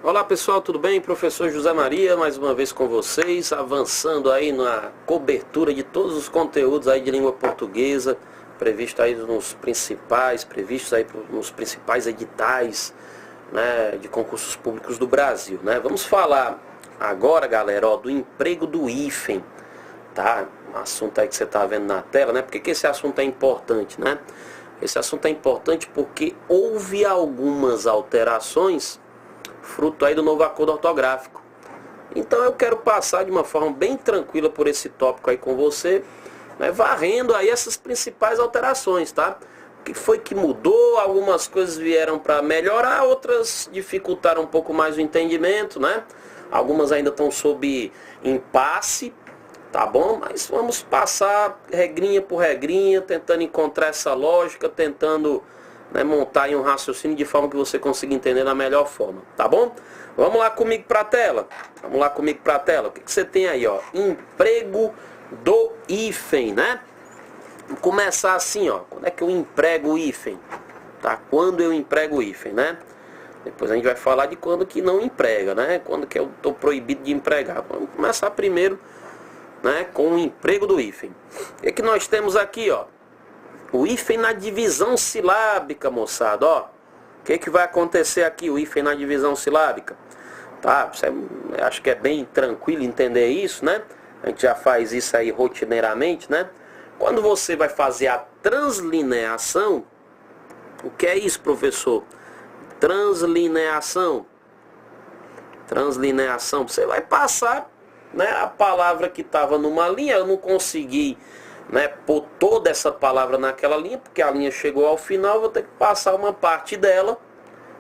Olá pessoal, tudo bem? Professor José Maria, mais uma vez com vocês, avançando aí na cobertura de todos os conteúdos aí de língua portuguesa, previstos aí nos principais editais, né, de concursos públicos do Brasil, né? Vamos falar agora, galera, ó, do emprego do hífen, tá? Um assunto aí que você está vendo na tela, né? Por que esse assunto é importante, né? Esse assunto é importante porque houve algumas alterações fruto aí do novo acordo ortográfico. Então eu quero passar de uma forma bem tranquila por esse tópico aí com você, né, varrendo aí essas principais alterações, tá? O que foi que mudou? Algumas coisas vieram para melhorar, outras dificultaram um pouco mais o entendimento, né? Algumas ainda estão sob impasse, tá bom? Mas vamos passar regrinha por regrinha, tentando encontrar essa lógica, tentando, né, montar aí um raciocínio de forma que você consiga entender da melhor forma, tá bom? Vamos lá comigo para a tela. Vamos lá comigo para a tela. O que você tem aí, ó? Emprego do hífen, né? Vamos começar assim, ó. Quando é que eu emprego o hífen? Tá? Quando eu emprego o hífen, né? Depois a gente vai falar de quando que não emprega, né? Quando que eu estou proibido de empregar. Vamos começar primeiro, né, com o emprego do hífen. O que nós temos aqui, ó? O hífen na divisão silábica, moçada, ó. O que vai acontecer aqui, o hífen na divisão silábica? Tá, acho que é bem tranquilo entender isso, né? A gente já faz isso aí rotineiramente, né? Quando você vai fazer a translineação, o que é isso, professor? Translineação. Translineação, você vai passar, né, a palavra que estava numa linha, eu não consegui, né, pôr toda essa palavra naquela linha, porque a linha chegou ao final, vou ter que passar uma parte dela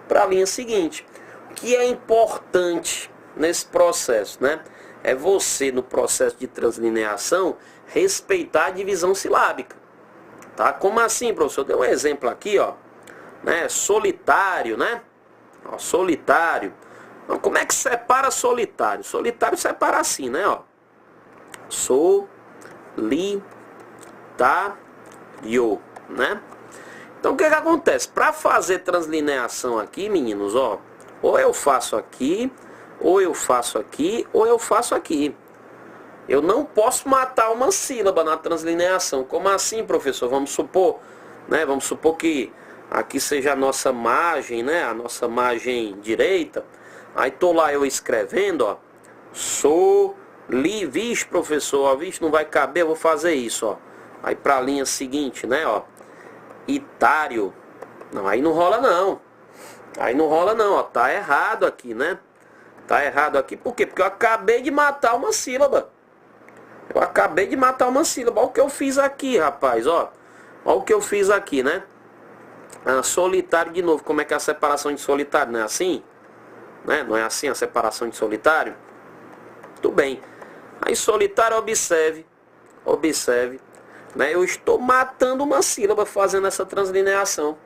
para a linha seguinte. O que é importante nesse processo, né? É você, no processo de translineação, respeitar a divisão silábica. Tá? Como assim, professor? Dei um exemplo aqui, ó, né? Solitário, né? Ó, solitário. Então, como é que separa solitário? Solitário separa assim, né? Ó. Solitário, né? Então o que acontece? Para fazer translineação aqui, meninos, ó, ou eu faço aqui, ou eu faço aqui, ou eu faço aqui. Eu não posso matar uma sílaba na translineação. Como assim, professor? Vamos supor, né? Vamos supor que aqui seja a nossa margem, né? A nossa margem direita. Aí tô lá eu escrevendo, ó. Vixe, professor, ó, vixe, não vai caber, eu vou fazer isso, ó. Aí para a linha seguinte, né, ó. Itário. Não, aí não rola não. Aí não rola não, ó. Tá errado aqui, né? Tá errado aqui. Por quê? Porque eu acabei de matar uma sílaba. Eu acabei de matar uma sílaba. Olha o que eu fiz aqui, rapaz, ó. Olha o que eu fiz aqui, né? Ah, solitário de novo. Como é que é a separação de solitário? Não é assim? Né? Não é assim a separação de solitário? Tudo bem. Aí solitário, observe, né? Eu estou matando uma sílaba fazendo essa translineação.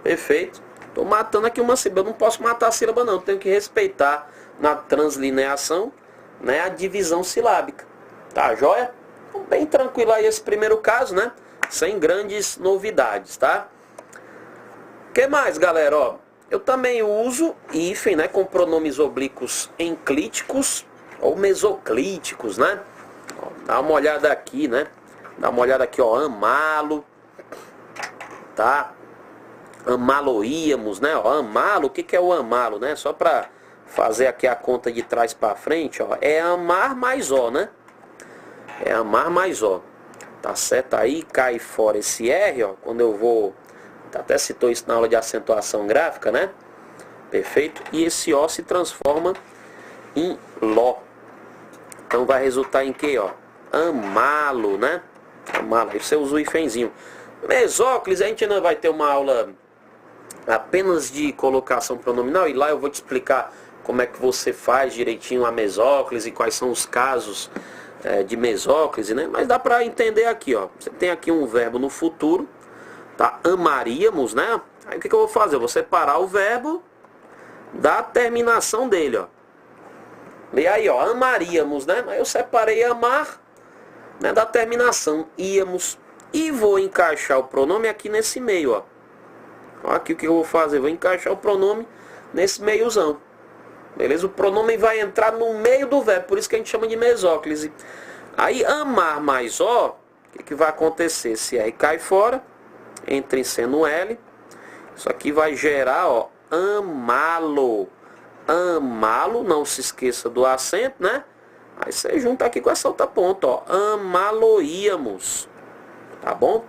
Perfeito? Estou matando aqui uma sílaba. Eu não posso matar a sílaba não. Tenho que respeitar na translineação, né, a divisão silábica. Tá, joia? Então, bem tranquilo aí esse primeiro caso, né? Sem grandes novidades, tá? O que mais, galera? Ó, eu também uso hífen, né, com pronomes oblíquos enclíticos ou mesoclíticos, né? Ó, dá uma olhada aqui, né? Dá uma olhada aqui, ó, amá-lo, tá? Amá-lo-íamos, né? Ó, amá-lo, o que é o amá-lo, né? Só para fazer aqui a conta de trás para frente, ó, é amar mais ó, né? É amar mais ó. Tá certo? Aí cai fora esse R, ó, quando eu vou... Até citou isso na aula de acentuação gráfica, né? Perfeito? E esse ó se transforma em ló. Então vai resultar em que, ó? Amá-lo, né? Amá-lo. Aí você usa o hífenzinho. Mesóclise, a gente ainda vai ter uma aula apenas de colocação pronominal. E lá eu vou te explicar como é que você faz direitinho a mesóclise, quais são os casos de mesóclise, né? Mas dá para entender aqui, ó. Você tem aqui um verbo no futuro, tá? Amaríamos, né? Aí o que eu vou fazer? Eu vou separar o verbo da terminação dele, ó. E aí, ó, amaríamos, né? Aí eu separei amar, né, da terminação, íamos, e vou encaixar o pronome aqui nesse meio, ó. Ó, aqui o que eu vou fazer? Vou encaixar o pronome nesse meiozão. Beleza? O pronome vai entrar no meio do verbo, por isso que a gente chama de mesóclise. Aí amar mais ó, o que vai acontecer? Se R cai fora, entra em C no L. Isso aqui vai gerar, ó, amá-lo. Amá-lo, não se esqueça do acento, né? Aí você junta aqui com essa outra ponta, ó. Amá-lo-íamos. Tá bom?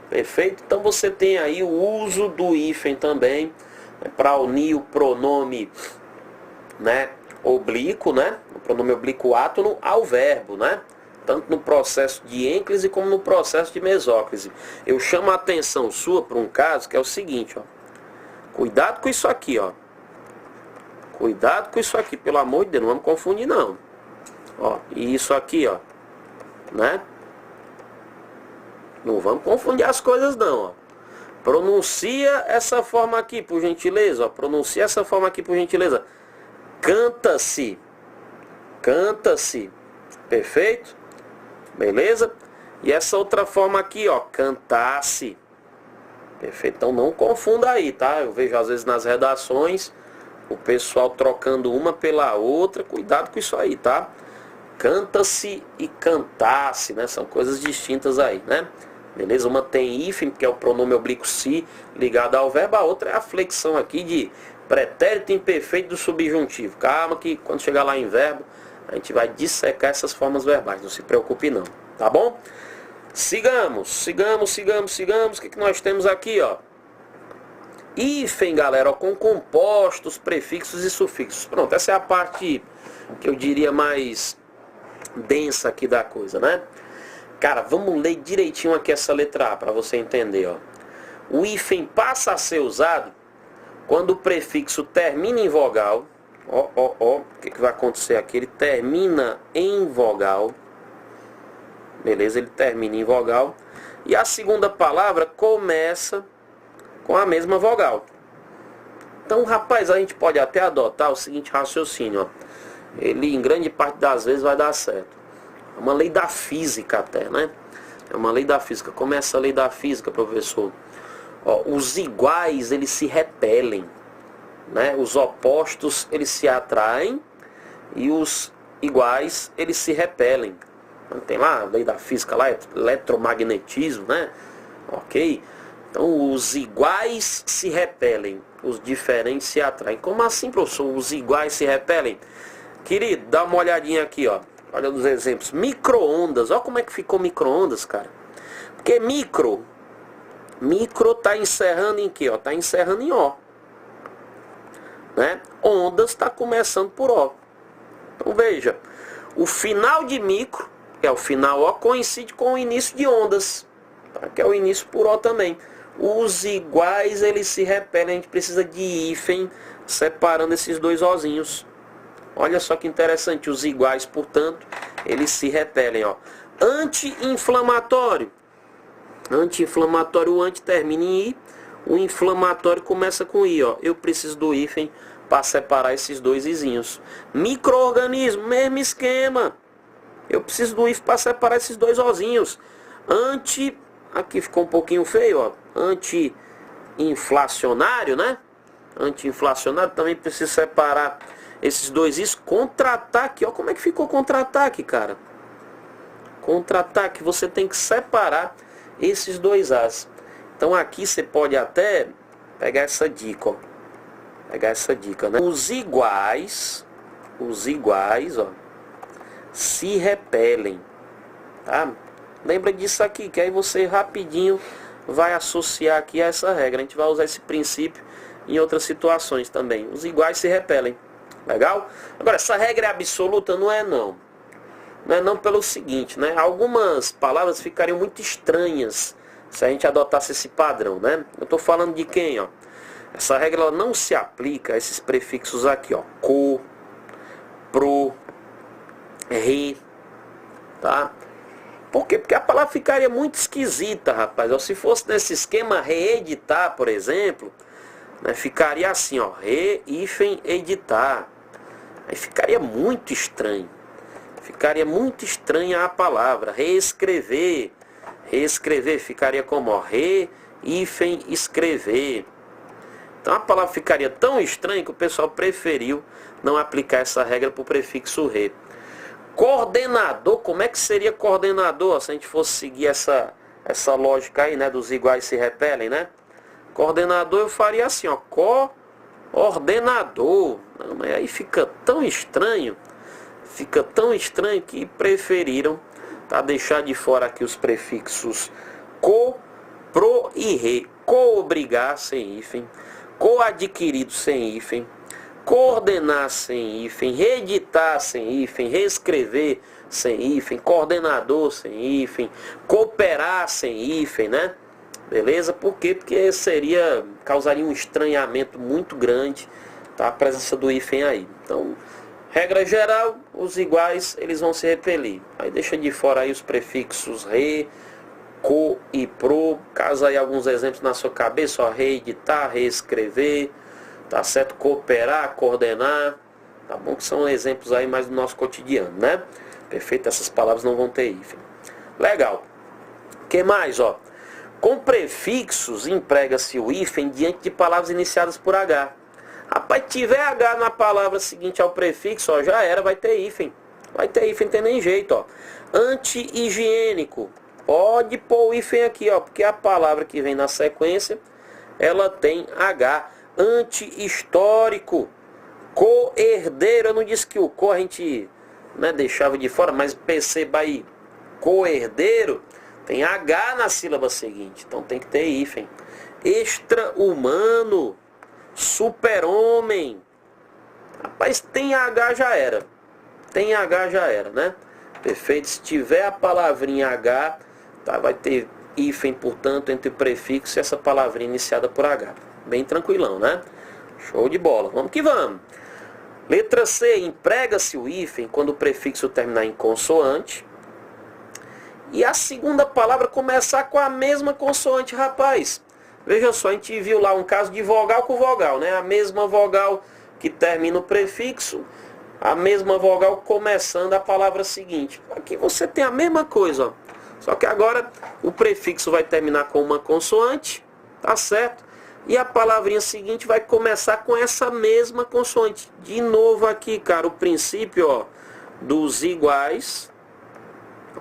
Perfeito? Então você tem aí o uso do hífen também, né, para unir o pronome, né, oblíquo, né? O pronome oblíquo átono ao verbo, né? Tanto no processo de ênclise como no processo de mesóclise. Eu chamo a atenção sua para um caso que é o seguinte, ó. Cuidado com isso aqui, ó. Cuidado com isso aqui, pelo amor de Deus, não vamos confundir não. Ó, e isso aqui, ó, né? Não vamos confundir as coisas não, ó. Pronuncia essa forma aqui, por gentileza, ó. Pronuncia essa forma aqui, por gentileza. Canta-se. Canta-se. Perfeito? Beleza? E essa outra forma aqui, ó, cantar-se. Perfeito? Então não confunda aí, tá? Eu vejo às vezes nas redações o pessoal trocando uma pela outra. Cuidado com isso aí, tá? Canta-se e cantar-se, né? São coisas distintas aí, né? Beleza? Uma tem hífen, que é o pronome oblíquo se ligado ao verbo. A outra é a flexão aqui de pretérito imperfeito do subjuntivo. Calma que quando chegar lá em verbo, a gente vai dissecar essas formas verbais. Não se preocupe não, tá bom? Sigamos. O que nós temos aqui, ó? Hífen, galera, ó, com compostos, prefixos e sufixos. Pronto, essa é a parte que eu diria mais densa aqui da coisa, né? Cara, vamos ler direitinho aqui essa letra A para você entender, ó. O hífen passa a ser usado quando o prefixo termina em vogal. O que vai acontecer aqui? Ele termina em vogal. Beleza? Ele termina em vogal. E a segunda palavra começa com a mesma vogal. Então, rapaz, a gente pode até adotar o seguinte raciocínio, ó. Ele, em grande parte das vezes, vai dar certo. É uma lei da física até, né? É uma lei da física. Como é essa lei da física, professor? Ó, os iguais, eles se repelem, né? Os opostos, eles se atraem e os iguais, eles se repelem. Tem lá a lei da física, lá, eletromagnetismo, né? Ok? Então, os iguais se repelem, os diferentes se atraem. Como assim, professor? Os iguais se repelem? Querido, dá uma olhadinha aqui, ó. Olha os exemplos. Micro-ondas. Olha como é que ficou micro-ondas, cara. Porque micro tá encerrando em quê? Ó? Tá encerrando em O. Né? Ondas tá começando por O. Então veja. O final de micro, que é o final O, coincide com o início de ondas. Tá? Que é o início por O também. Os iguais, eles se repelem. A gente precisa de hífen separando esses dois Ozinhos. Olha só que interessante, os iguais, portanto, eles se repelem, ó. Anti-inflamatório. Anti-inflamatório, o anti termina em I, o inflamatório começa com I, ó. Eu preciso do hífen para separar esses dois izinhos. Micro-organismo, mesmo esquema. Eu preciso do hífen para separar esses dois ozinhos. Aqui ficou um pouquinho feio, ó. Anti-inflacionário, né? Anti-inflacionário, também preciso separar esses dois is. Contra-ataque, ó, como é que ficou contra-ataque, cara? Contra-ataque, você tem que separar esses dois as. Então aqui você pode até pegar essa dica, ó. Pegar essa dica, né? Os iguais, ó, se repelem, tá? Lembra disso aqui, que aí você rapidinho vai associar aqui a essa regra. A gente vai usar esse princípio em outras situações também. Os iguais se repelem. Legal? Agora, essa regra é absoluta? Não é não. Não é não pelo seguinte, né? Algumas palavras ficariam muito estranhas se a gente adotasse esse padrão, né? Eu estou falando de quem, ó? Essa regra ela não se aplica a esses prefixos aqui, ó. Co, pro, re, tá? Por quê? Porque a palavra ficaria muito esquisita, rapaz. Ó, se fosse nesse esquema reeditar, por exemplo, né, ficaria assim, ó, editar. Aí ficaria muito estranho. Ficaria muito estranha a palavra. Reescrever. Reescrever ficaria como, ó, escrever. Então a palavra ficaria tão estranha que o pessoal preferiu não aplicar essa regra para o prefixo re. Coordenador, como é que seria coordenador se a gente fosse seguir essa lógica aí, né? Dos iguais se repelem, né? Coordenador eu faria assim, ó, coordenador. Não, mas aí fica tão estranho que preferiram deixar de fora aqui os prefixos co, pro e re. Coobrigar sem hífen, coadquirido sem hífen, coordenar sem hífen, reeditar sem hífen, reescrever sem hífen, coordenador sem hífen, cooperar sem hífen, né? Beleza? Por quê? Porque causaria um estranhamento muito grande, tá? A presença do hífen aí. Então, regra geral, os iguais, eles vão se repelir. Aí deixa de fora aí os prefixos re, co e pro. Caso aí alguns exemplos na sua cabeça, ó, reeditar, reescrever, tá certo? Cooperar, coordenar, tá bom? Que são exemplos aí mais do nosso cotidiano, né? Perfeito? Essas palavras não vão ter hífen. Legal. O que mais, ó? Com prefixos emprega-se o hífen diante de palavras iniciadas por H. Rapaz, tiver H na palavra seguinte ao prefixo, ó, já era, vai ter hífen. Vai ter hífen, não tem nem jeito, ó. Anti-higiênico. Pode pôr o hífen aqui, ó, porque a palavra que vem na sequência, ela tem H. Anti-histórico. Co-herdeiro. Eu não disse que o co a gente, né, deixava de fora, mas perceba aí. Co-herdeiro tem H na sílaba seguinte, então tem que ter hífen. Extra-humano. Super-homem. Rapaz, tem H já era. Tem H já era, né? Perfeito. Se tiver a palavrinha H, tá, vai ter hífen, portanto, entre o prefixo e essa palavrinha iniciada por H. Bem tranquilão, né? Show de bola. Vamos que vamos. Letra C. Emprega-se o hífen quando o prefixo terminar em consoante. E a segunda palavra começar com a mesma consoante, rapaz. Veja só, a gente viu lá um caso de vogal com vogal, né? A mesma vogal que termina o prefixo, a mesma vogal começando a palavra seguinte. Aqui você tem a mesma coisa, ó. Só que agora o prefixo vai terminar com uma consoante, tá certo? E a palavrinha seguinte vai começar com essa mesma consoante. De novo aqui, cara, o princípio, ó, dos iguais.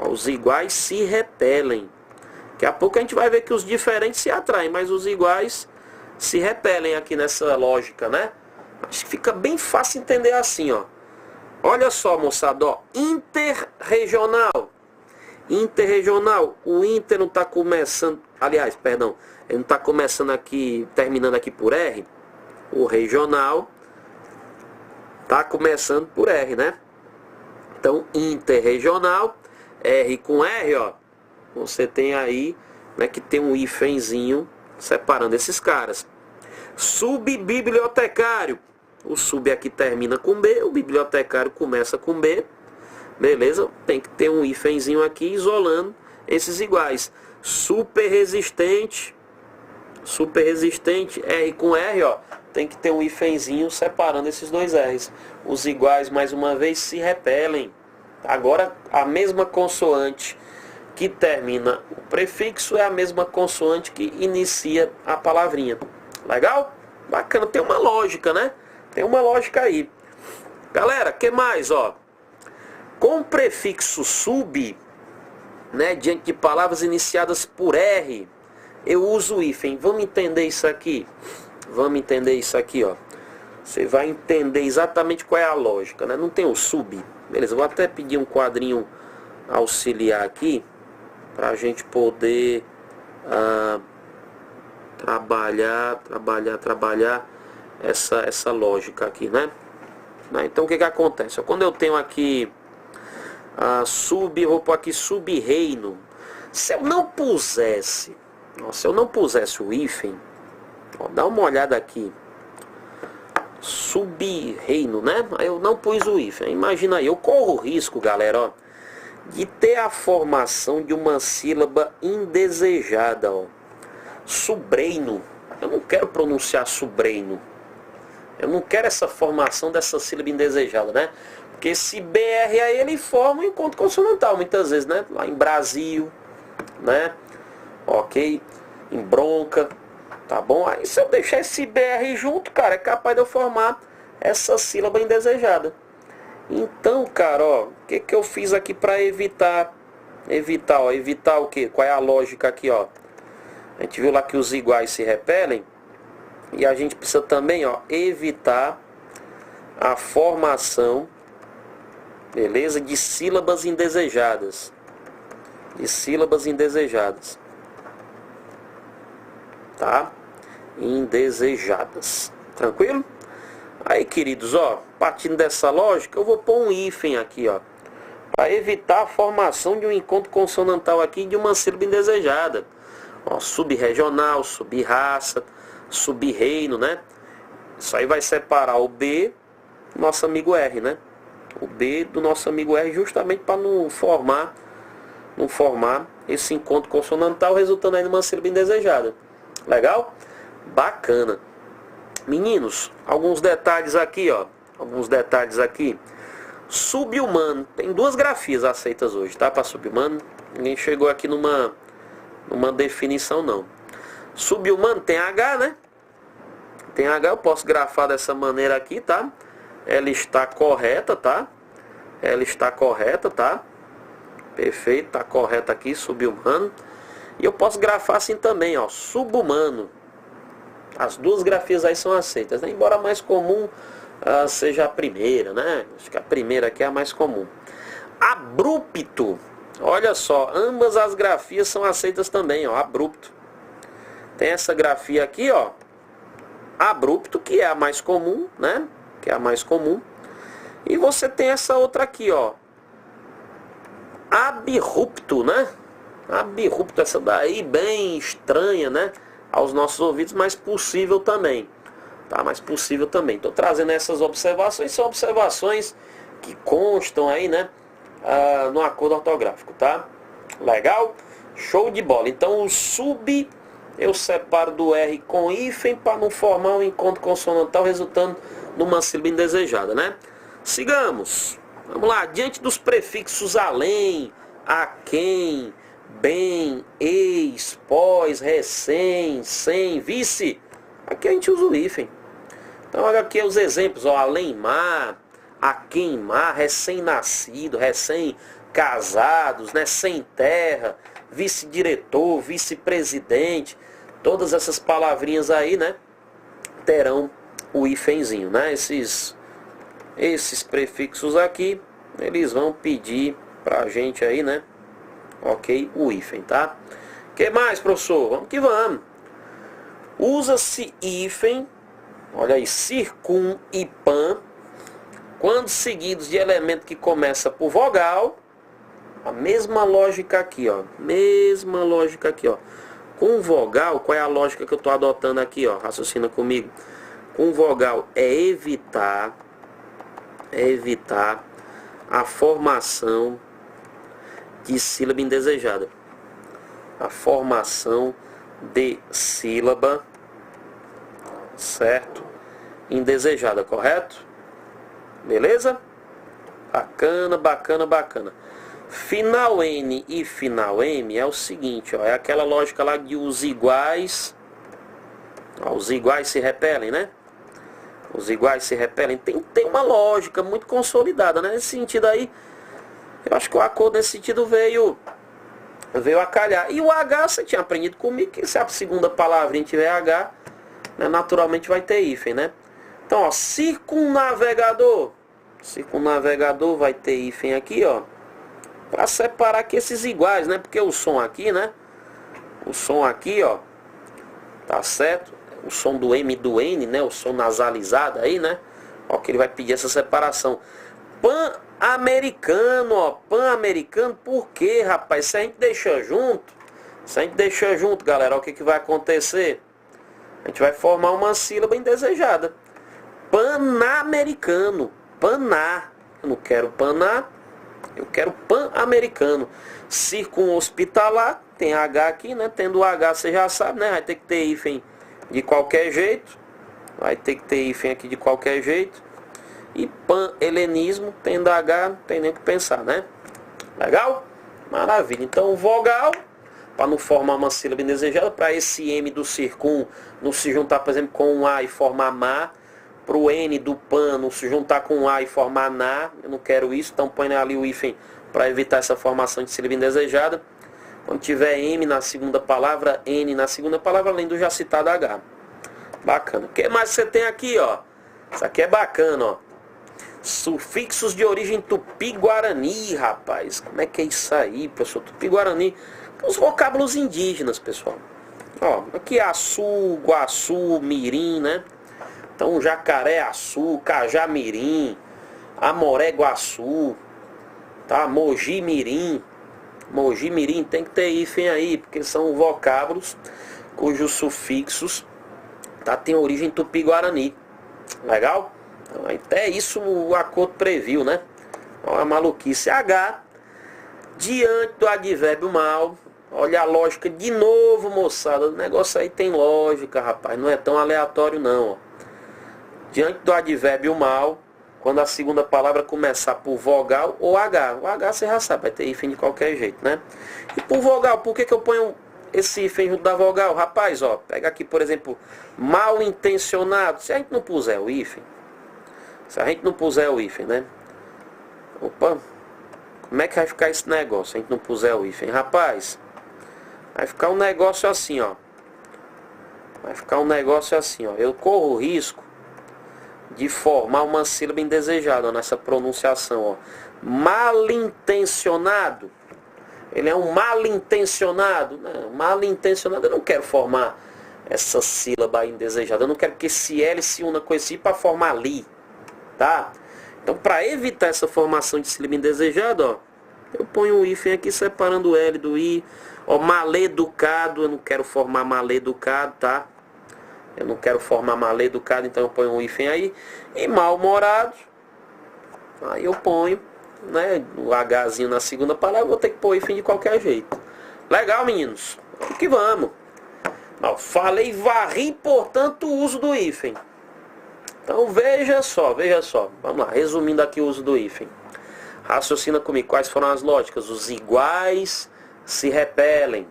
Os iguais se repelem. Daqui a pouco a gente vai ver que os diferentes se atraem, mas os iguais se repelem aqui nessa lógica, né? Acho que fica bem fácil entender assim, ó. Olha só, moçada, ó. Interregional. Interregional. O inter não está começando... Aliás, perdão. Ele não está começando aqui, terminando aqui por R. O regional está começando por R, né? Então, interregional... R com R, ó, você tem aí, né, que tem um hífenzinho separando esses caras. Subbibliotecário. O sub aqui termina com B, o bibliotecário começa com B. Beleza? Tem que ter um hífenzinho aqui isolando esses iguais. Super resistente. Super resistente, R com R, ó, tem que ter um hífenzinho separando esses dois R's. Os iguais, mais uma vez, se repelem. Agora, a mesma consoante que termina o prefixo é a mesma consoante que inicia a palavrinha. Legal? Bacana, tem uma lógica, né? Tem uma lógica aí. Galera, que mais, ó? Com o prefixo sub, né, diante de palavras iniciadas por R, eu uso o hífen. Vamos entender isso aqui? Vamos entender isso aqui, ó. Você vai entender exatamente qual é a lógica, né? Não tem o sub. Beleza, vou até pedir um quadrinho auxiliar aqui para a gente poder trabalhar essa lógica aqui, né? Então o que acontece? Quando eu tenho aqui eu vou pôr aqui sub-reino. Se eu não pusesse o hífen, ó, dá uma olhada aqui. Sub-reino, né? Eu não pus o hífen. Imagina aí, eu corro o risco, galera, ó, de ter a formação de uma sílaba indesejada, ó. Subreino. Eu não quero pronunciar subreino. Eu não quero essa formação dessa sílaba indesejada, né? Porque esse BR aí ele forma um encontro consonantal muitas vezes, né? Lá em Brasil, né? Ok? Em bronca. Tá bom? Aí se eu deixar esse BR junto, cara, é capaz de eu formar essa sílaba indesejada. Então, cara, ó, o que que eu fiz aqui para evitar o quê? Qual é a lógica aqui, ó? A gente viu lá que os iguais se repelem e a gente precisa também, ó, evitar a formação, beleza, de sílabas indesejadas. De sílabas indesejadas. Tá? Indesejadas. Tranquilo? Aí, queridos, ó, partindo dessa lógica, eu vou pôr um hífen aqui, ó, para evitar a formação de um encontro consonantal aqui de uma sílaba indesejada. Ó, subregional, subraça, sub-reino, né? Isso aí vai separar o B do nosso amigo R, né? O B do nosso amigo R, justamente para não formar esse encontro consonantal, resultando aí numa sílaba indesejada. Legal? Bacana. Meninos, alguns detalhes aqui, ó. Alguns detalhes aqui. Sub-humano. Tem duas grafias aceitas hoje, tá? Para sub-humano. Ninguém chegou aqui numa definição, não. Sub-humano tem H, né? Tem H, eu posso grafar dessa maneira aqui, tá? Ela está correta, tá? Ela está correta, tá? Perfeito, tá correta aqui, sub-humano. E eu posso grafar assim também, ó, sub-humano. As duas grafias aí são aceitas, né? Embora a mais comum seja a primeira, né? Acho que a primeira aqui é a mais comum. Abrupto. Olha só, ambas as grafias são aceitas também, ó, abrupto. Tem essa grafia aqui, ó, abrupto, que é a mais comum, né? Que é a mais comum. E você tem essa outra aqui, ó, abrupto, né? Abrupto, essa daí bem estranha, né? Aos nossos ouvidos, mas possível também. Tá? Mas possível também. Estou trazendo essas observações, são observações que constam aí, né? No acordo ortográfico, tá? Legal? Show de bola. Então o sub eu separo do R com hífen para não formar um encontro consonantal, resultando numa sílaba indesejada, né? Sigamos. Vamos lá. Diante dos prefixos além, a quem, bem, ex, pós, recém, sem, vice, aqui a gente usa o hífen. Então olha aqui os exemplos, ó, além-mar, a queimar, recém-nascido, recém-casados, né, sem terra, vice-diretor, vice-presidente, todas essas palavrinhas aí, né, terão o hífenzinho, né, esses prefixos aqui, eles vão pedir pra gente aí, né, ok, o hífen, tá? O que mais, professor? Vamos que vamos. Usa-se hífen, olha aí, circun e pan, quando seguidos de elemento que começa por vogal. A mesma lógica aqui, ó. Mesma lógica aqui, ó. Com vogal, qual é a lógica que eu estou adotando aqui, ó? Raciocina comigo. Com vogal é evitar a formação de sílaba indesejada. A formação de sílaba, certo? Indesejada, correto? Beleza? Bacana, bacana, bacana. Final N e final M é o seguinte, ó, é aquela lógica lá de os iguais, ó, os iguais se repelem, né? Os iguais se repelem. Tem uma lógica muito consolidada, né? Nesse sentido aí, eu acho que o acordo nesse sentido veio a calhar. E o H, você tinha aprendido comigo que se a segunda palavrinha tiver H, né, naturalmente vai ter hífen, né? Então, ó, circunnavegador. Circunnavegador vai ter hífen aqui, ó. Para separar aqui esses iguais, né? Porque o som aqui, né? O som aqui, ó. Tá certo? O som do M e do N, né? O som nasalizado aí, né? Ó, que ele vai pedir essa separação. Pan-americano, ó. Pan-americano, por quê, rapaz? Se a gente deixar junto, galera, ó, o que que vai acontecer? A gente vai formar uma sílaba indesejada. Pan-americano. Paná. Eu não quero paná. Eu quero pan-americano. Circun-hospitalar. Tem H aqui, né? Tendo H, você já sabe, né? Vai ter que ter hífen de qualquer jeito. Vai ter que ter hífen aqui de qualquer jeito. E pan-helenismo, tendo H, não tem nem o que pensar, né? Legal? Maravilha. Então, vogal, para não formar uma sílaba indesejada, para esse M do circun não se juntar, por exemplo, com um A e formar ma, para o N do pan não se juntar com um A e formar na, eu não quero isso, então põe ali o hífen para evitar essa formação de sílaba indesejada. Quando tiver M na segunda palavra, N na segunda palavra, além do já citado H. Bacana. O que mais você tem aqui, ó? Isso aqui é bacana, ó. Sufixos de origem tupi-guarani, rapaz. Como é que é isso aí, pessoal? Tupi-guarani. Os vocábulos indígenas, pessoal. Ó, aqui açu, guaçu, mirim, né? Então, jacaré-açu, cajá-mirim, amoré-guaçu, tá? Mogi-mirim. Mogi-mirim tem que ter hífen aí, porque são vocábulos cujos sufixos, tá, tem origem tupi-guarani. Legal? Então, até isso o acordo previu, né? Olha a maluquice. H, diante do advérbio mal. Olha a lógica de novo, moçada. O negócio aí tem lógica, rapaz. Não é tão aleatório, não. Ó. Diante do advérbio mal, quando a segunda palavra começar por vogal ou H. O H você já sabe, vai ter hífen de qualquer jeito, né? E por vogal, por que eu ponho esse hífen junto da vogal? Rapaz, ó, pega aqui, por exemplo, mal intencionado. Se a gente não puser o hífen, né? Opa, como é que vai ficar esse negócio se a gente não puser o hífen? Rapaz, vai ficar um negócio assim, ó. Eu corro o risco de formar uma sílaba indesejada, ó, nessa pronunciação, ó. Malintencionado. Ele é um malintencionado. Não, malintencionado, eu não quero formar essa sílaba indesejada. Eu não quero que esse L se una com esse I para formar li. Tá? Então, para evitar essa formação de sílaba indesejada, ó, eu ponho o hífen aqui separando o L do I. Ó, maleducado, eu não quero formar maleducado, tá? Eu não quero formar maleducado, então eu ponho um hífen aí. E mal-humorado, aí eu ponho, né, o Hzinho na segunda palavra, vou ter que pôr hífen de qualquer jeito. Legal, meninos? Vamos que vamos. Não, falei varri, portanto, o uso do hífen. Então veja só. Vamos lá, resumindo aqui o uso do hífen. Raciocina comigo, quais foram as lógicas? Os iguais se repelem.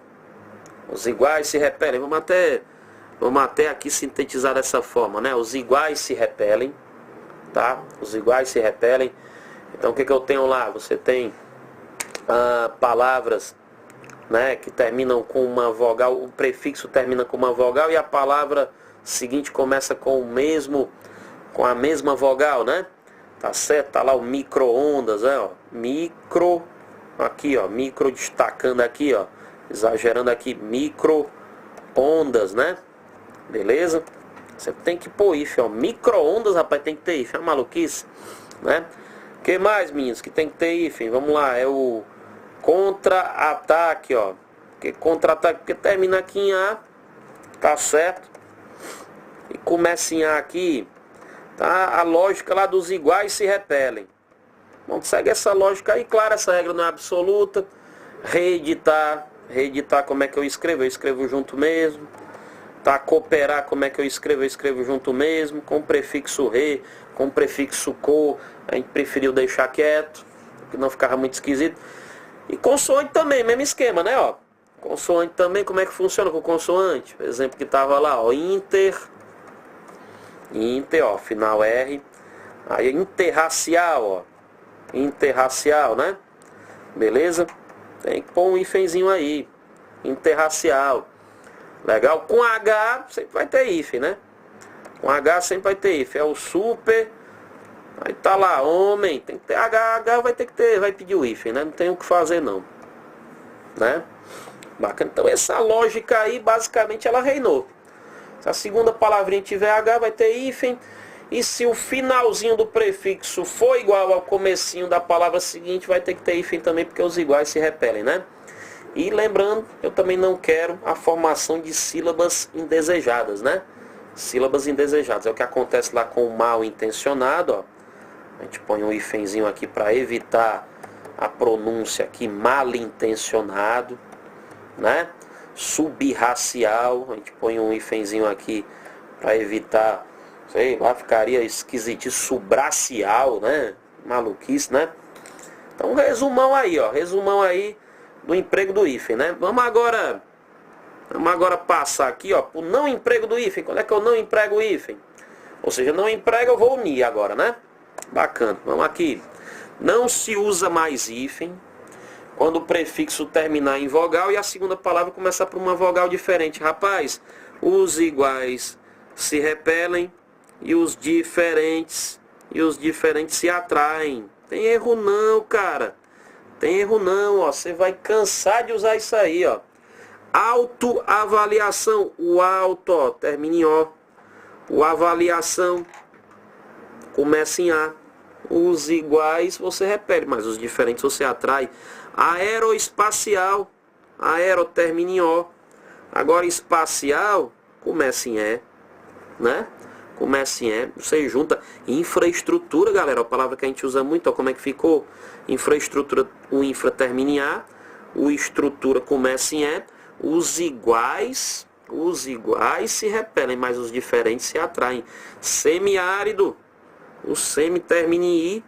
Vamos até aqui sintetizar dessa forma, né? Os iguais se repelem, tá? Então o que eu tenho lá? Você tem palavras, né, que terminam com uma vogal, o prefixo termina com uma vogal e a palavra seguinte começa com a mesma vogal, né? Tá certo? Tá lá o micro-ondas, né? Ó. Micro, aqui, ó, micro destacando aqui, ó, exagerando aqui, micro-ondas, né? Beleza? Você tem que pôr hífen, ó. Micro-ondas, rapaz, tem que ter hífen, é maluquice, né? O que mais, meninos, que tem que ter hífen? Vamos lá, é o contra-ataque, ó. Porque contra-ataque, porque termina aqui em A, tá certo? E começa em A aqui, tá? A lógica lá dos iguais se repelem. Bom, segue essa lógica aí, claro, essa regra não é absoluta. Reeditar, como é que eu escrevo? Eu escrevo junto mesmo. Tá? Cooperar, como é que eu escrevo? Eu escrevo junto mesmo, com o prefixo re, com o prefixo co, a gente preferiu deixar quieto, porque não ficava muito esquisito. E consoante também, mesmo esquema, né? Ó, consoante também, como é que funciona com consoante? Por exemplo, que tava lá, ó, inter, ó, final R, aí interracial, né? Beleza? Tem que pôr um hífenzinho aí, interracial. Legal? Com H sempre vai ter hífen, né? Com H sempre vai ter hífen. É o super. Aí tá lá, homem. Tem que ter H vai ter que ter, vai pedir o hífen, né? Não tem o que fazer não. Né? Bacana. Então essa lógica aí, basicamente, ela reinou. Se a segunda palavrinha tiver H, vai ter hífen. E se o finalzinho do prefixo for igual ao comecinho da palavra seguinte, vai ter que ter hífen também, porque os iguais se repelem, né? E lembrando, eu também não quero a formação de sílabas indesejadas, né? Sílabas indesejadas. É o que acontece lá com o mal intencionado, ó. A gente põe um hífenzinho aqui para evitar a pronúncia aqui, mal intencionado, né? Subrracial, a gente põe um hífenzinho aqui para evitar, sei lá, ficaria esquisito, subracial, né? Maluquice, né? Então, resumão aí, ó. Resumão aí do emprego do hífen, né? Vamos agora passar aqui, ó, o não emprego do hífen. Quando é que eu não emprego o hífen? Ou seja, não emprego, eu vou unir agora, né? Bacana. Vamos aqui. Não se usa mais hífen quando o prefixo terminar em vogal e a segunda palavra começar por uma vogal diferente. Rapaz, os iguais se repelem e os diferentes se atraem. Tem erro não, cara. Tem erro não, ó. Você vai cansar de usar isso aí, ó. Autoavaliação. O auto, ó, termina em O. O avaliação começa em A. Os iguais você repele, mas os diferentes você atrai. Aeroespacial. Aero termina em O. Agora espacial começa em E, né? Começa em E. Você junta infraestrutura, galera. A palavra que a gente usa muito, ó, como é que ficou? Infraestrutura, o infra termina em A. O estrutura começa em E. Os iguais se repelem, mas os diferentes se atraem. Semiárido. O semi termina em I.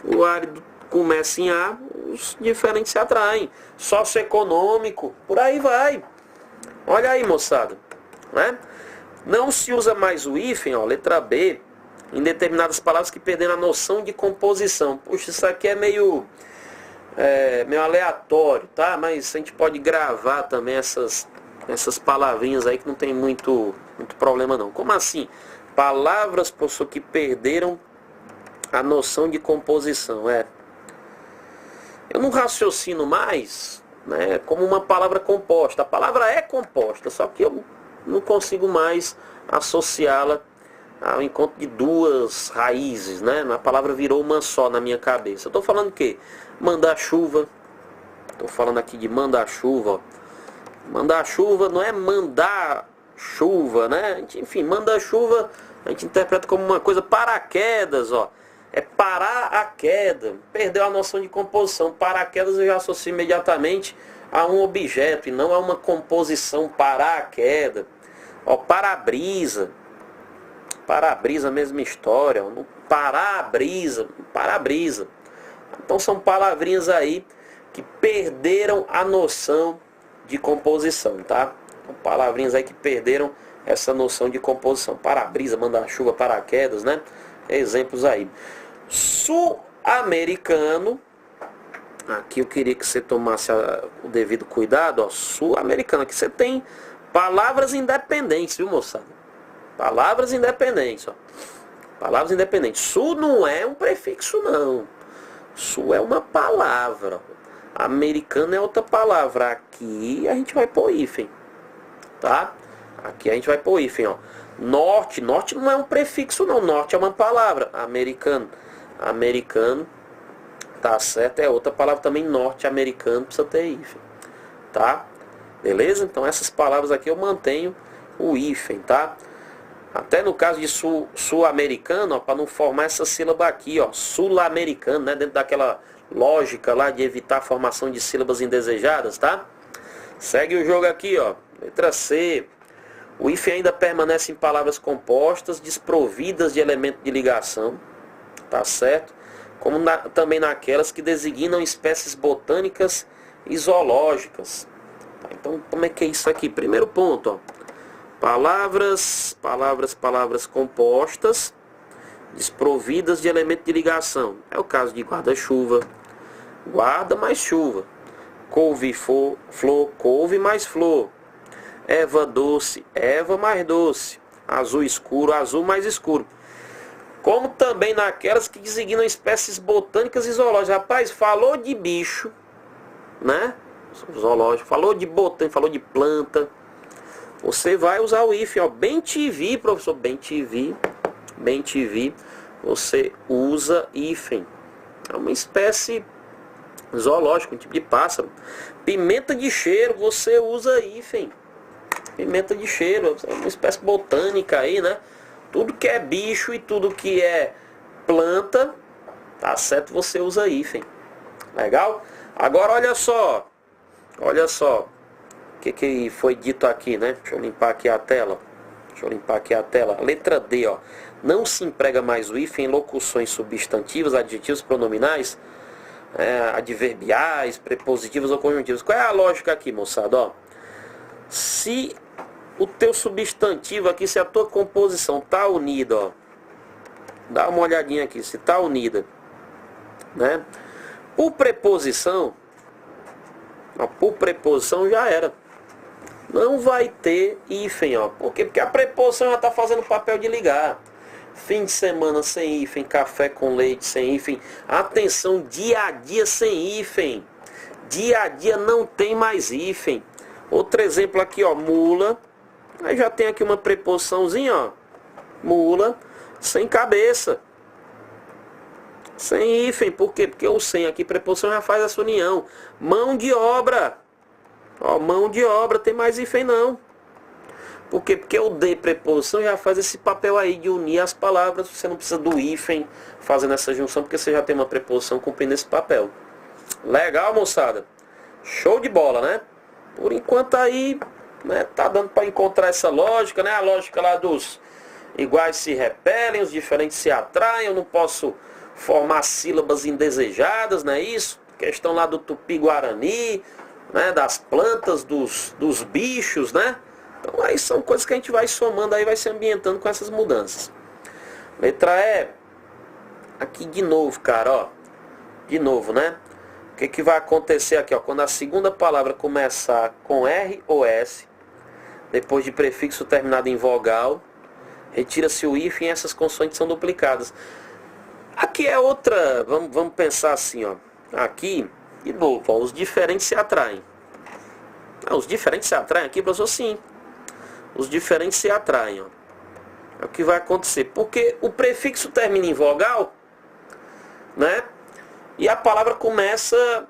O árido começa em A. Os diferentes se atraem. Socioeconômico. Por aí vai. Olha aí, moçada. Né? Não se usa mais o hífen, ó, letra B, em determinadas palavras que perderam a noção de composição. Puxa, isso aqui é meio aleatório, tá? Mas a gente pode gravar também essas palavrinhas aí que não tem muito problema não. Como assim? Palavras, professor, que perderam a noção de composição. Eu não raciocino mais, né, como uma palavra composta. A palavra é composta, só que eu não consigo mais associá-la ao encontro de duas raízes, né? A palavra virou uma só na minha cabeça. Eu estou falando o quê? Mandar chuva. Estou falando aqui de mandar chuva. Mandar chuva não é mandar chuva, né? Enfim, mandar chuva a gente interpreta como uma coisa paraquedas, ó. É parar a queda. Perdeu a noção de composição. Paraquedas eu já associo imediatamente a um objeto e não a uma composição. Parar a queda. Ó, para-brisa. Para-brisa, mesma história. Ó. Para-brisa. Para-brisa. Então são palavrinhas aí que perderam a noção de composição, tá? São palavrinhas aí que perderam essa noção de composição. Para-brisa, manda-chuva, paraquedas, né? Exemplos aí. Sul-americano. Aqui eu queria que você tomasse o devido cuidado, ó. Sul-americano. Aqui você tem palavras independentes, viu, moçada? Palavras independentes, ó. Palavras independentes. Sul não é um prefixo, não. Sul é uma palavra. Americano é outra palavra. Aqui a gente vai pôr hífen, tá? Aqui a gente vai pôr hífen, ó. Norte. Norte não é um prefixo, não. Norte é uma palavra. Americano. Americano. Tá certo? É outra palavra também. Norte-americano precisa ter hífen, tá? Beleza? Então essas palavras aqui eu mantenho o hífen, tá? Até no caso de sul-americano, ó, para não formar essa sílaba aqui, ó, sul-americano, né, dentro daquela lógica lá de evitar a formação de sílabas indesejadas, tá? Segue o jogo aqui, ó. Letra C. O hífen ainda permanece em palavras compostas, desprovidas de elemento de ligação, tá certo? Como também naquelas que designam espécies botânicas e zoológicas. Tá? Então, como é que é isso aqui? Primeiro ponto, ó. Palavras compostas, desprovidas de elemento de ligação. É o caso de guarda-chuva, guarda mais chuva. Couve-flor, couve mais flor. Erva doce, erva mais doce. Azul escuro, azul mais escuro. Como também naquelas que designam espécies botânicas e zoológicas. Rapaz, falou de bicho, né? Zoológico, falou de botânica, falou de planta. Você vai usar o hífen, ó. Bem te vi, professor. Bem te vi. Bem te vi. Você usa hífen. É uma espécie zoológica, um tipo de pássaro. Pimenta de cheiro, você usa hífen. Pimenta de cheiro, é uma espécie botânica aí, né? Tudo que é bicho e tudo que é planta, tá certo? Você usa hífen. Legal? Agora olha só. Olha só. O que foi dito aqui, né? Deixa eu limpar aqui a tela. Letra D, ó. Não se emprega mais o hífen em locuções substantivas, adjetivos, pronominais. adverbiais, prepositivas ou conjuntivas. Qual é a lógica aqui, moçada? Ó, se o teu substantivo aqui, se a tua composição tá unida, ó, dá uma olhadinha aqui, se tá unida, né? Por preposição já era. Não vai ter hífen, ó. Por quê? Porque a preposição já está fazendo o papel de ligar. Fim de semana sem hífen, café com leite sem hífen. Atenção, dia a dia sem hífen. Dia a dia não tem mais hífen. Outro exemplo aqui, ó, mula. Aí já tem aqui uma preposiçãozinha, ó. Mula sem cabeça. Sem hífen. Por quê? Porque o sem aqui, preposição, já faz essa união. Mão de obra. Ó, mão de obra, tem mais hífen não. Por quê? Porque o de preposição já faz esse papel aí de unir as palavras. Você não precisa do hífen fazendo essa junção, porque você já tem uma preposição cumprindo esse papel. Legal, moçada? Show de bola, né? Por enquanto aí, né, tá dando para encontrar essa lógica, né? A lógica lá dos iguais se repelem, os diferentes se atraem. Eu não posso formar sílabas indesejadas, não é isso? Questão lá do Tupi-Guarani, né, das plantas, dos bichos, né? Então aí são coisas que a gente vai somando, aí vai se ambientando com essas mudanças. Letra E. Aqui de novo, cara, ó. De novo, né? O que que vai acontecer aqui, ó? Quando a segunda palavra começar com R ou S, depois de prefixo terminado em vogal, retira-se o hífen e essas consoantes são duplicadas. Aqui é outra, vamos pensar assim, ó. Aqui, de novo, ó, os diferentes se atraem. Os diferentes se atraem aqui, professor? Sim. Os diferentes se atraem, ó. É o que vai acontecer. Porque o prefixo termina em vogal, né? E a palavra começa,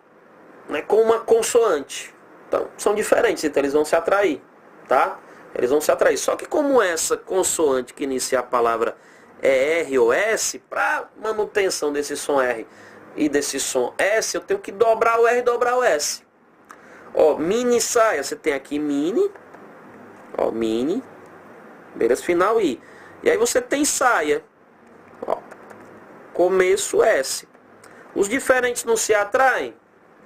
né, com uma consoante. Então, são diferentes, então eles vão se atrair, tá? Eles vão se atrair. Só que como essa consoante que inicia a palavra é R ou S, para manutenção desse som R e desse som S, eu tenho que dobrar o R e dobrar o S. Ó, mini saia, você tem aqui mini, ó, mini, beleza, final I. E aí você tem saia, ó, começo S. Os diferentes não se atraem?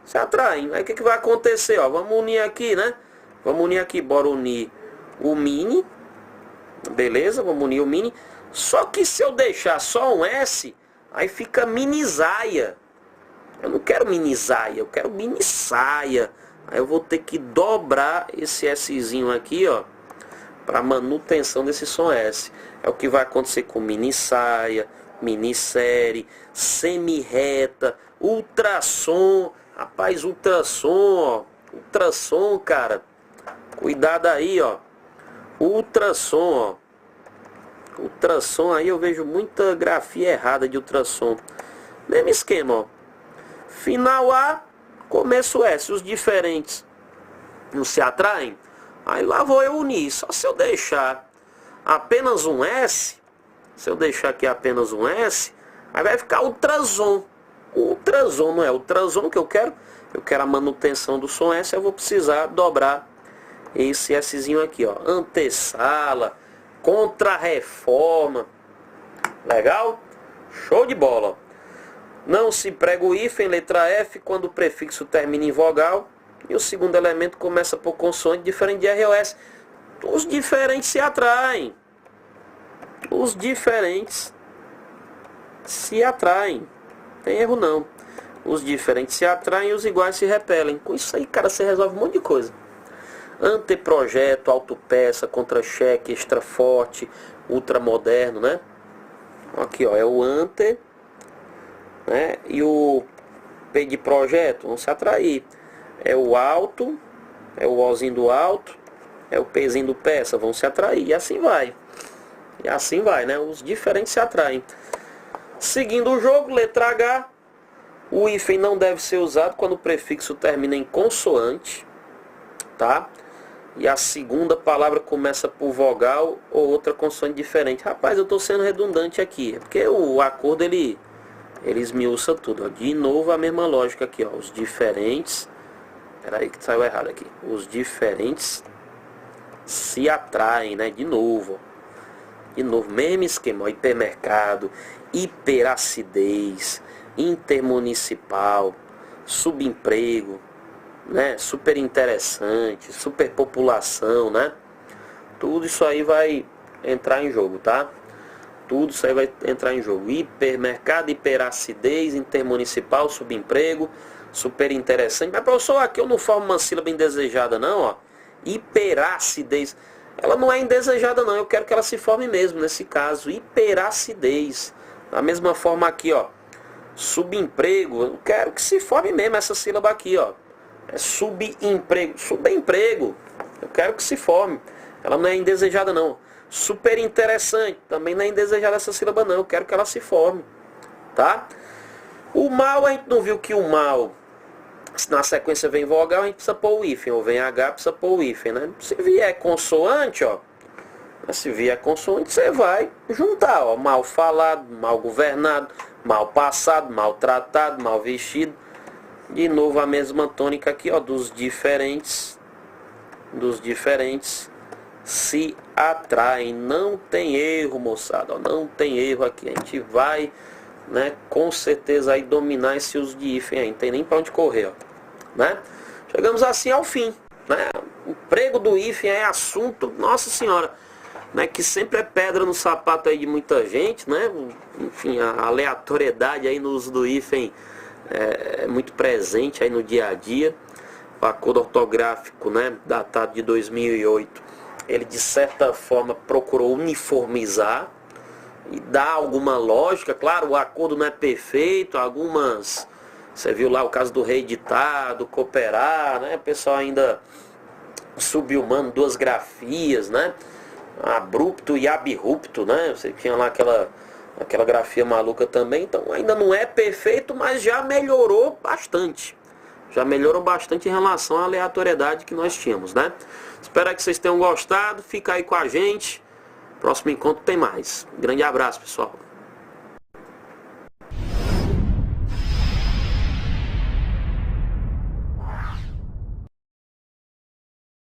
Se atraem. Aí o que vai acontecer, ó? Vamos unir aqui, né? Vamos unir aqui, bora unir o mini, beleza, vamos unir o mini. Só que se eu deixar só um S, aí fica mini saia. Eu não quero mini saia, eu quero mini saia. Aí eu vou ter que dobrar esse Szinho aqui, ó, para manutenção desse som S. É o que vai acontecer com mini saia, minissérie, semi-reta, ultrassom. Rapaz, ultrassom, ó. Ultrassom, cara. Cuidado aí, ó. Ultrassom, ó. Ultrassom aí eu vejo muita grafia errada de ultrassom. Mesmo esquema, ó. Final A, começo S. Os diferentes não se atraem? Aí lá vou eu unir. Só se eu deixar apenas um S, se eu deixar aqui apenas um S, aí vai ficar ultrasom. O ultrasom não é ultrasom que eu quero a manutenção do som S, eu vou precisar dobrar esse Szinho aqui, ó. Antessala, contrarreforma. Legal? Show de bola. Não se prega o hífen, letra F, quando o prefixo termina em vogal e o segundo elemento começa por consoante diferente de R ou S. Os diferentes se atraem. Os diferentes se atraem. Tem erro não. Os diferentes se atraem e os iguais se repelem. Com isso aí, cara, você resolve um monte de coisa. Anteprojeto, autopeça, contra-cheque, extra forte, ultramoderno, né? Aqui, ó, é o ante, né? E o P de projeto vão se atrair. É o alto, é o Ozinho do alto, é o Pzinho do peça, vão se atrair. E assim vai. E assim vai, né? Os diferentes se atraem. Seguindo o jogo, letra H. O hífen não deve ser usado quando o prefixo termina em consoante, tá? E a segunda palavra começa por vogal ou outra consoante diferente. Rapaz, eu estou sendo redundante aqui. É porque o acordo, ele esmiuça tudo. Ó. De novo a mesma lógica aqui, ó. Os diferentes... Peraí que saiu errado aqui. Os diferentes se atraem, né? De novo, ó. De novo, mesmo esquema, ó, hipermercado, hiperacidez, intermunicipal, subemprego, né? Super interessante, superpopulação, né? Tudo isso aí vai entrar em jogo, tá? Tudo isso aí vai entrar em jogo. Hipermercado, hiperacidez, intermunicipal, subemprego, super interessante. Mas, professor, aqui eu não formo uma sílaba indesejada, não, ó. Hiperacidez. Ela não é indesejada, não. Eu quero que ela se forme mesmo, nesse caso. Hiperacidez. Da mesma forma aqui, ó. Subemprego. Eu quero que se forme mesmo essa sílaba aqui, ó. É subemprego. Subemprego. Eu quero que se forme. Ela não é indesejada, não. Super interessante. Também não é indesejada essa sílaba, não. Eu quero que ela se forme. Tá? O mal, a gente não viu que o mal, se na sequência vem vogal, a gente precisa pôr o hífen. Ou vem H, precisa pôr o hífen, né? Se vier consoante, ó. Se vier consoante, você vai juntar, ó. Mal falado, mal governado, mal passado, mal tratado, mal vestido. De novo a mesma tônica aqui, ó. Dos diferentes se atraem. Não tem erro, moçada, ó. Não tem erro aqui. A gente vai, né, com certeza aí dominar esse uso de hífen aí. Não tem nem para onde correr, ó, né? Chegamos assim ao fim, né? O emprego do hífen é assunto, nossa senhora, né, que sempre é pedra no sapato aí de muita gente, né? Enfim, a aleatoriedade aí no uso do hífen é muito presente aí no dia a dia. O acordo ortográfico, né, datado de 2008, ele de certa forma procurou uniformizar e dar alguma lógica. Claro, o acordo não é perfeito, algumas, você viu lá o caso do reeditar, do cooperar, né? O pessoal ainda subhumano duas grafias, né? Abrupto e abrupto, né? Você tinha lá aquela grafia maluca também. Então ainda não é perfeito, mas já melhorou bastante. Já melhorou bastante em relação à aleatoriedade que nós tínhamos, né? Espero que vocês tenham gostado. Fica aí com a gente. Próximo encontro tem mais. Grande abraço, pessoal.